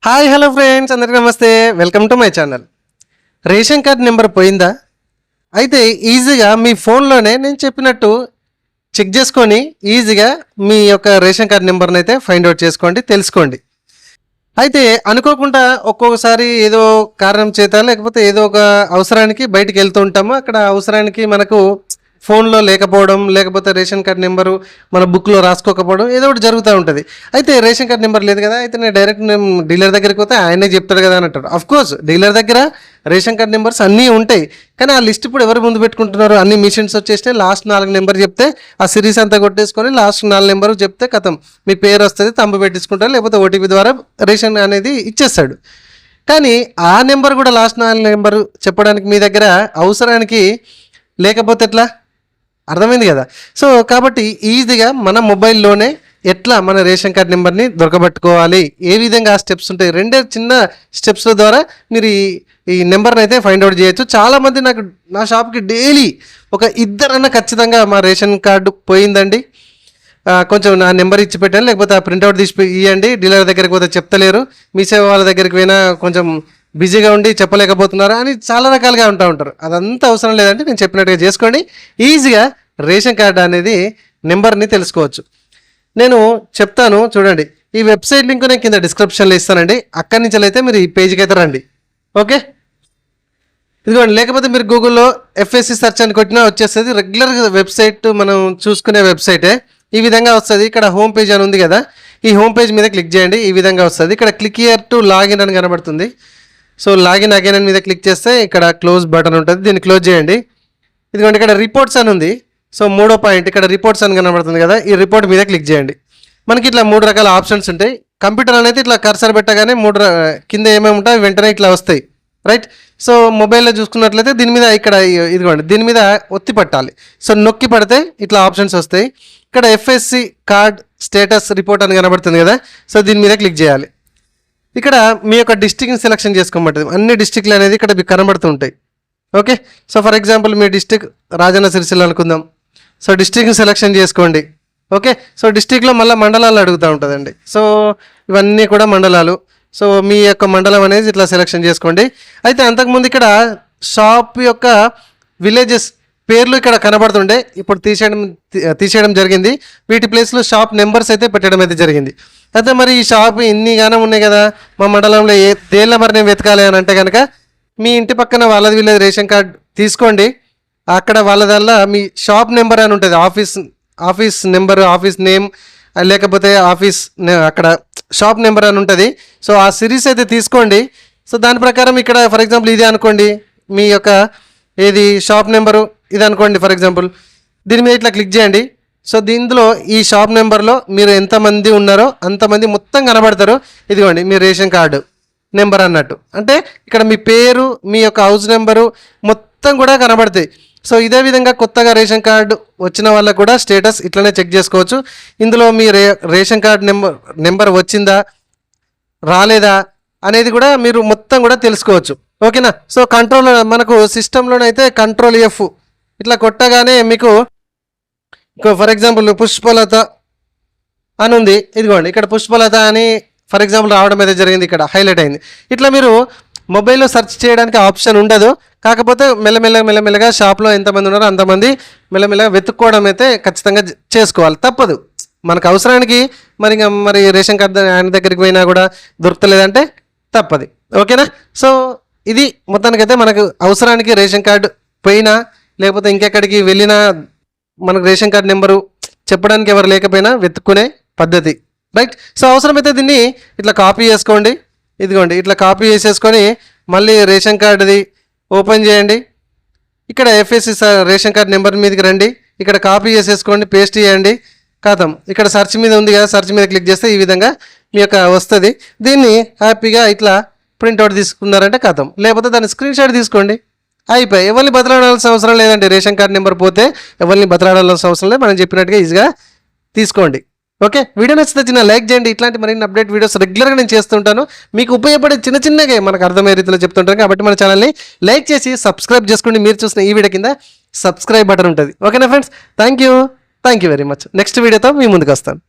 Hi hello friends, అందరికీ నమస్తే. Welcome to my channel. Ration card number పోయిందా? అయితే ఈజీగా మీ ఫోన్లోనే నేను చెప్పినట్టు చెక్ చేసుకొని ఈజీగా మీ యొక్క రేషన్ కార్డ్ నెంబర్ని అయితే ఫైండ్ అవుట్ చేసుకోండి, తెలుసుకోండి. అయితే అనుకోకుండా ఒక్కొక్కసారి ఏదో కారణం చేత లేకపోతే ఏదో ఒక అవసరానికి బయటికి వెళ్తూ ఉంటాము. అక్కడ అవసరానికి మనకు ఫోన్లో లేకపోవడం, లేకపోతే రేషన్ కార్డ్ నెంబరు మన బుక్లో రాసుకోకపోవడం, ఏదో ఒకటి జరుగుతూ ఉంటుంది. అయితే రేషన్ కార్డ్ నెంబర్ లేదు కదా, అయితే నేను డైరెక్ట్ డీలర్ దగ్గరికి పోతే ఆయనే చెప్తాడు కదా అని అంటాడు. అఫ్కోర్స్ డీలర్ దగ్గర రేషన్ కార్డ్ నెంబర్స్ అన్నీ ఉంటాయి, కానీ ఆ లిస్ట్ ఇప్పుడు ఎవరు ముందు పెట్టుకుంటున్నారు? అన్ని మిషన్స్ వచ్చేస్తే లాస్ట్ 4 నెంబర్ చెప్తే ఆ సిరీస్ అంతా కొట్టేసుకొని లాస్ట్ 4 నెంబర్ చెప్తే కథం మీ పేరు వస్తుంది, తంబు పెట్టించుకుంటారు, లేకపోతే ఓటీపీ ద్వారా రేషన్ అనేది ఇచ్చేస్తాడు. కానీ ఆ నెంబర్ కూడా లాస్ట్ 4 నెంబరు చెప్పడానికి మీ దగ్గర అవసరానికి లేకపోతే ఎట్లా? అర్థమైంది కదా. సో కాబట్టి ఈజీగా మన మొబైల్లోనే ఎట్లా మన రేషన్ కార్డ్ నెంబర్ని దొరకబట్టుకోవాలి, ఏ విధంగా ఆ స్టెప్స్ ఉంటాయి, 2 చిన్న స్టెప్స్ల ద్వారా మీరు ఈ నెంబర్ని అయితే ఫైండ్ అవుట్ చేయొచ్చు. చాలామంది నా షాప్కి డైలీ ఒక 2 ఖచ్చితంగా మా రేషన్ కార్డు పోయిందండి, కొంచెం నా నెంబర్ ఇచ్చి పెట్టండి, లేకపోతే ఆ ప్రింట్అవుట్ తీసి ఇవ్వండి, డీలర్ దగ్గరికి పోతే చెప్తలేరు, మీ సేవ వాళ్ళ దగ్గరికి పోయినా కొంచెం బిజీగా ఉండి చెప్పలేకపోతున్నారు అని చాలా రకాలుగా ఉంటారు. అదంతా అవసరం లేదంటే నేను చెప్పినట్టుగా చేసుకోండి, ఈజీగా రేషన్ కార్డు అనేది నెంబర్ని తెలుసుకోవచ్చు. నేను చెప్తాను చూడండి, ఈ వెబ్సైట్ లింక్ నేను కింద డిస్క్రిప్షన్లో ఇస్తానండి. అక్కడి నుంచి అయితే మీరు ఈ పేజ్కి అయితే రండి. ఓకే, ఇదిగోండి. లేకపోతే మీరు గూగుల్లో FSC సెర్చ్ అని కొట్టినా వచ్చేస్తుంది. రెగ్యులర్ వెబ్సైట్ మనం చూసుకునే వెబ్సైటే ఈ విధంగా వస్తుంది. ఇక్కడ హోమ్ పేజ్ అని ఉంది కదా, ఈ హోమ్ పేజ్ మీద క్లిక్ చేయండి, ఈ విధంగా వస్తుంది. ఇక్కడ క్లిక్ హియర్ టు లాగిన్ అని కనబడుతుంది. సో లాగిన్ అగైన్ అని మీద క్లిక్ చేస్తే ఇక్కడ క్లోజ్ బటన్ ఉంటుంది, దీన్ని క్లోజ్ చేయండి. ఇదిగోండి ఇక్కడ రిపోర్ట్స్ అని ఉంది. సో 3వ పాయింట్ ఇక్కడ రిపోర్ట్స్ అని కనబడుతుంది కదా, ఈ రిపోర్ట్ మీద క్లిక్ చేయండి. మనకి ఇట్లా 3 రకాల ఆప్షన్స్ ఉంటాయి. కంప్యూటర్ అనేది ఇట్లా కర్సర్ పెట్టగానే 3 కింద ఏమేమి ఉంటాయి వెంటనే ఇట్లా వస్తాయి, రైట్. సో మొబైల్లో చూసుకున్నట్లయితే దీని మీద ఇక్కడ ఇదిగోండి దీని మీద ఒత్తి పట్టాలి. సో నొక్కి పడితే ఇట్లా ఆప్షన్స్ వస్తాయి. ఇక్కడ FSC కార్డ్ స్టేటస్ రిపోర్ట్ అని కనబడుతుంది కదా, సో దీని మీద క్లిక్ చేయాలి. ఇక్కడ మీ యొక్క డిస్ట్రిక్ట్ని సెలెక్షన్ చేసుకోమంటుంది. అన్ని డిస్ట్రిక్ట్లు అనేది ఇక్కడ మీకు కనబడుతుంటాయి. ఓకే, సో ఫర్ ఎగ్జాంపుల్ మీ డిస్ట్రిక్ట్ రాజన్న సిరిసిల్ల అనుకుందాం. సో డిస్ట్రిక్ట్ని సెలెక్షన్ చేసుకోండి. ఓకే, సో డిస్ట్రిక్ట్లో మళ్ళీ మండలాలు అడుగుతూ ఉంటుందండి. సో ఇవన్నీ కూడా మండలాలు. సో మీ యొక్క మండలం అనేది ఇట్లా సెలెక్షన్ చేసుకోండి. అయితే అంతకుముందు ఇక్కడ షాప్ యొక్క విలేజెస్ పేర్లు ఇక్కడ కనబడుతుండే, ఇప్పుడు తీసేయడం జరిగింది. వీటి ప్లేస్లో షాప్ నెంబర్స్ అయితే పెట్టడం అయితే జరిగింది. అయితే మరి ఈ షాప్ ఇన్ని గానం ఉన్నాయి కదా, మా మండలంలో దేళ్ళ మరి నేను వెతకాలి అని అంటే కనుక మీ ఇంటి పక్కన వాళ్ళది వీళ్ళది రేషన్ కార్డ్ తీసుకోండి. అక్కడ వాళ్ళదల్లా మీ షాప్ నెంబర్ అని ఉంటుంది, ఆఫీస్ నెంబర్, ఆఫీస్ నేమ్, లేకపోతే అక్కడ షాప్ నెంబర్ అని ఉంటుంది. సో ఆ సిరీస్ అయితే తీసుకోండి. సో దాని ప్రకారం ఇక్కడ ఫర్ ఎగ్జాంపుల్ ఇదే అనుకోండి, మీ యొక్క ఏది షాప్ నెంబరు ఇది అనుకోండి ఫర్ ఎగ్జాంపుల్. దీని మీద ఇట్లా క్లిక్ చేయండి. సో దీంట్లో ఈ షాప్ నెంబర్లో మీరు ఎంతమంది ఉన్నారో అంతమంది మొత్తం కనబడతారు. ఇదిగోండి మీ రేషన్ కార్డు నెంబర్ అన్నట్టు, అంటే ఇక్కడ మీ పేరు, మీ యొక్క హౌస్ నెంబరు మొత్తం కూడా కనబడతాయి. సో ఇదే విధంగా కొత్తగా రేషన్ కార్డు వచ్చిన వాళ్ళకు కూడా స్టేటస్ ఇట్లనే చెక్ చేసుకోవచ్చు. ఇందులో మీ రేషన్ కార్డు నెంబర్ వచ్చిందా రాలేదా అనేది కూడా మీరు మొత్తం కూడా తెలుసుకోవచ్చు. ఓకేనా. సో కంట్రోల్ మనకు సిస్టంలోనైతే కంట్రోల్ F ఇట్లా కొట్టగానే మీకు ఫర్ ఎగ్జాంపుల్ పుష్పలత అని ఉంది. ఇదిగోండి ఇక్కడ పుష్పలత అని ఫర్ ఎగ్జాంపుల్ రావడం అయితే జరిగింది, ఇక్కడ హైలైట్ అయింది. ఇట్లా మీరు మొబైల్లో సెర్చ్ చేయడానికి ఆప్షన్ ఉండదు, కాకపోతే మెల్లమెల్లగా షాప్లో ఎంతమంది ఉన్నారో అంతమంది మెల్లమెల్లగా వెతుక్కోవడం అయితే ఖచ్చితంగా చేసుకోవాలి, తప్పదు. మనకు అవసరానికి మరి రేషన్ కార్డు ఆయన దగ్గరికి పోయినా కూడా దొరకలేదంటే తప్పది. ఓకేనా. సో ఇది మొత్తానికైతే మనకు అవసరానికి రేషన్ కార్డు పోయినా లేకపోతే ఇంకెక్కడికి వెళ్ళినా మనకు రేషన్ కార్డు నెంబరు చెప్పడానికి ఎవరు లేకపోయినా వెతుక్కునే పద్ధతి, రైట్. సో అవసరమైతే దీన్ని ఇట్లా కాపీ చేసుకోండి. ఇదిగోండి ఇట్లా కాపీ చేసేసుకొని మళ్ళీ రేషన్ కార్డుది ఓపెన్ చేయండి. ఇక్కడ FSC రేషన్ కార్డు నెంబర్ మీదకి రండి, ఇక్కడ కాపీ చేసేసుకోండి, పేస్ట్ చేయండి, ఖాతం. ఇక్కడ సెర్చ్ మీద ఉంది కదా, సెర్చ్ మీద క్లిక్ చేస్తే ఈ విధంగా మీ యొక్క వస్తుంది. దీన్ని హ్యాపీగా ఇట్లా ప్రింట్అవుట్ తీసుకున్నారంటే ఖాతం, లేకపోతే దాన్ని స్క్రీన్ షాట్ తీసుకోండి, అయిపోయి. ఎవరిని బతలాడాల్సిన అవసరం లేదండి. రేషన్ కార్డు నెంబర్ పోతే ఎవరిని బతలాడాల్సిన అవసరం లేదు, మనం చెప్పినట్టుగా ఈజీగా తీసుకోండి. ఓకే, వీడియో నచ్చితే చిన్న లైక్ చేయండి. ఇట్లాంటి మరిన్ని అప్డేట్ వీడియోస్ రెగ్యులర్గా నేను చేస్తుంటాను, మీకు ఉపయోగపడే చిన్నగా మనకు అర్థమయ్యే రీతిలో చెప్తుంటాను. కాబట్టి మన ఛానల్ని లైక్ చేసి సబ్స్క్రైబ్ చేసుకోండి. మీరు చూసిన ఈ వీడియో కింద సబ్స్క్రైబ్ బటన్ ఉంటుంది. ఓకేనా friends, thank you very much. Next వీడియోతో మీ ముందుకు వస్తాను.